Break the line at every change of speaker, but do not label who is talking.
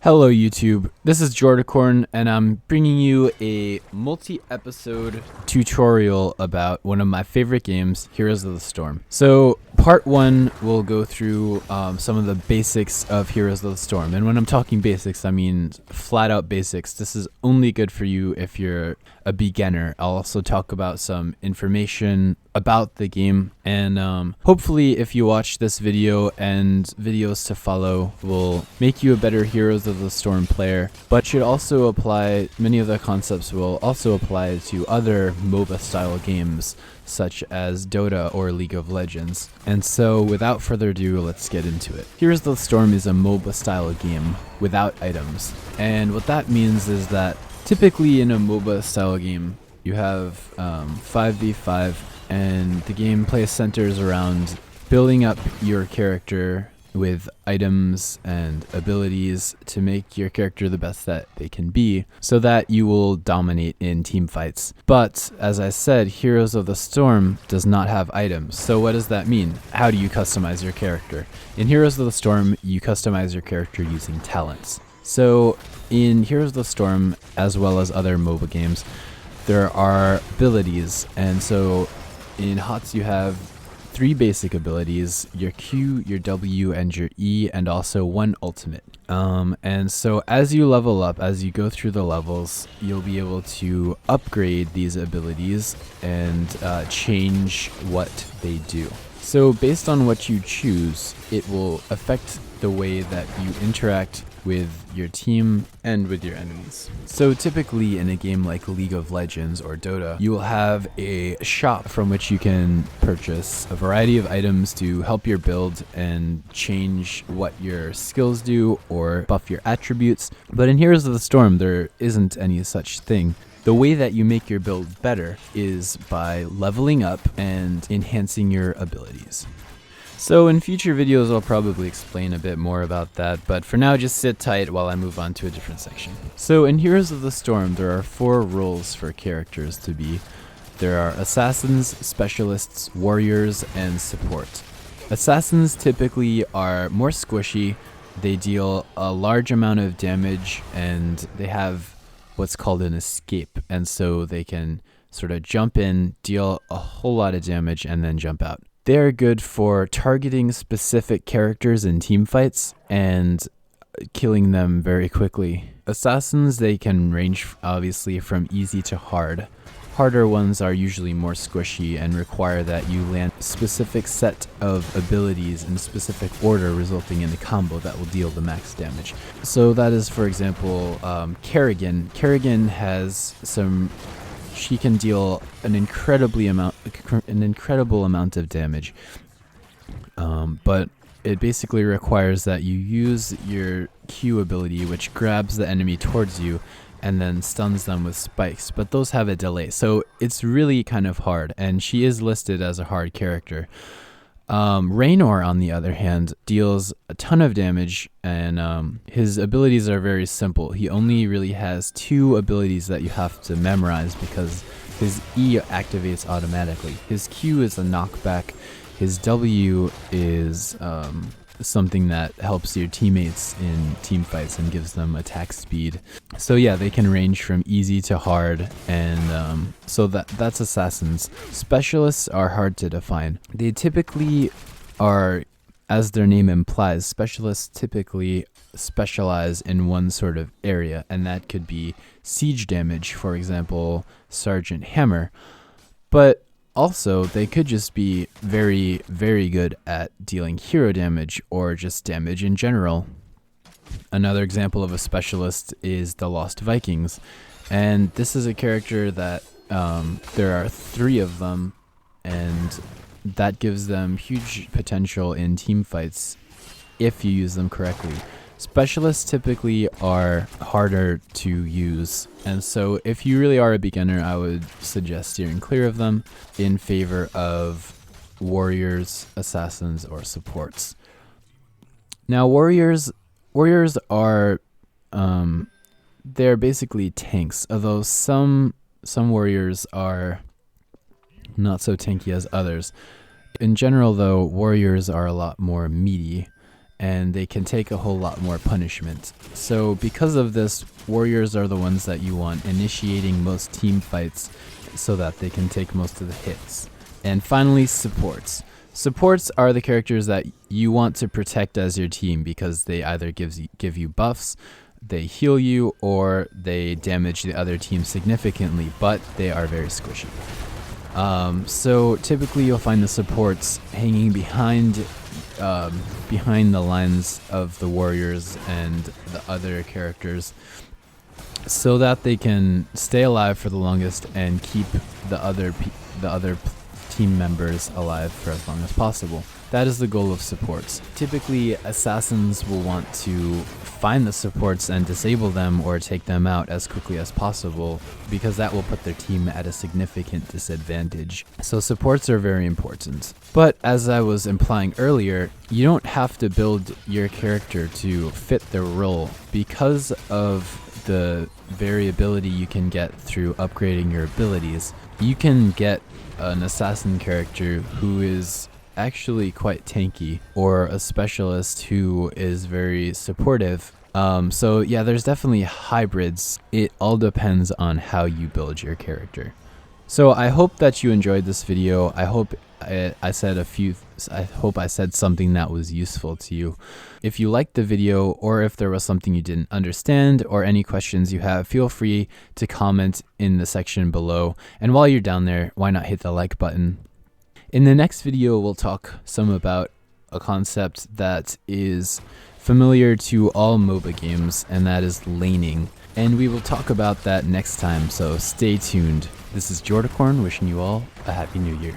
Hello YouTube, this is Jordicorn and I'm bringing you a multi-episode tutorial about one of my favorite games, Heroes of the Storm. So part 1 will go through some of the basics of Heroes of the Storm, and when I'm talking basics I mean flat out basics. This is only good for you if you're a beginner. I'll also talk about some information about the game, and hopefully if you watch this video and videos to follow will make you a better Heroes of the Storm player, but should also apply, many of the concepts will also apply to other MOBA style games such as Dota or League of Legends. And so without further ado, let's get into it. Heroes of the Storm is a MOBA style game without items, and what that means is that typically in a MOBA style game you have 5v5, and the gameplay centers around building up your character with items and abilities to make your character the best that they can be, so that you will dominate in team fights. But as I said, Heroes of the Storm does not have items. So what does that mean? How do you customize your character? In Heroes of the Storm, you customize your character using talents. So in Heroes of the Storm, as well as other MOBA games, there are abilities, and so in HOTS you have 3 basic abilities: your Q, your W, and your E, and also 1 ultimate. And so as you level up, as you go through the levels, you'll be able to upgrade these abilities and change what they do. So based on what you choose, it will affect the way that you interact with your team and with your enemies. So typically in a game like League of Legends or Dota, you will have a shop from which you can purchase a variety of items to help your build and change what your skills do or buff your attributes. But in Heroes of the Storm, there isn't any such thing. The way that you make your build better is by leveling up and enhancing your abilities. So in future videos I'll probably explain a bit more about that, but for now just sit tight while I move on to a different section. So in Heroes of the Storm there are 4 roles for characters to be. There are assassins, specialists, warriors, and support. Assassins typically are more squishy, they deal a large amount of damage, and they have what's called an escape, and so they can sort of jump in, deal a whole lot of damage, and then jump out. They're good for targeting specific characters in team fights and killing them very quickly. Assassins, they can range obviously from easy to hard. Harder ones are usually more squishy and require that you land a specific set of abilities in specific order, resulting in a combo that will deal the max damage. So that is, for example, Kerrigan. Kerrigan has some... She can deal an incredible amount of damage, but it basically requires that you use your Q ability, which grabs the enemy towards you and then stuns them with spikes, but those have a delay, so it's really kind of hard, and she is listed as a hard character. Raynor, on the other hand, deals a ton of damage, and his abilities are very simple. He only really has 2 abilities that you have to memorize because his E activates automatically. His Q is a knockback. His W is something that helps your teammates in team fights and gives them attack speed. So yeah, they can range from easy to hard, and so that's assassins. Specialists are hard to define. They typically are, as their name implies, specialists typically specialize in one sort of area, and that could be siege damage, for example, Sergeant Hammer. But also, they could just be very, very good at dealing hero damage or just damage in general. Another example of a specialist is the Lost Vikings, and this is a character that there are 3 of them, and that gives them huge potential in team fights if you use them correctly. Specialists typically are harder to use, and so if you really are a beginner, I would suggest steering clear of them in favor of warriors, assassins, or supports. Now warriors are they're basically tanks, although some warriors are not so tanky as others. In general though, warriors are a lot more meaty, and they can take a whole lot more punishment. So because of this, warriors are the ones that you want initiating most team fights so that they can take most of the hits. And finally, supports. Supports are the characters that you want to protect as your team because they either give you buffs, they heal you, or they damage the other team significantly, but they are very squishy. So typically you'll find the supports hanging behind the lines of the warriors and the other characters so that they can stay alive for the longest and keep the other team members alive for as long as possible. That is the goal of supports. Typically, assassins will want to find the supports and disable them or take them out as quickly as possible because that will put their team at a significant disadvantage. So supports are very important. But as I was implying earlier, you don't have to build your character to fit their role because of the variability you can get through upgrading your abilities. You can get an assassin character who is actually quite tanky, or a specialist who is very supportive. So yeah, there's definitely hybrids. It all depends on how you build your character. So I hope that you enjoyed this video. I hope I said something that was useful to you. If you liked the video, or if there was something you didn't understand, or any questions you have, feel free to comment in the section below. And while you're down there, why not hit the like button? In the next video, we'll talk some about a concept that is familiar to all MOBA games, and that is laning. And we will talk about that next time, so stay tuned. This is Jordicorn, wishing you all a Happy New Year.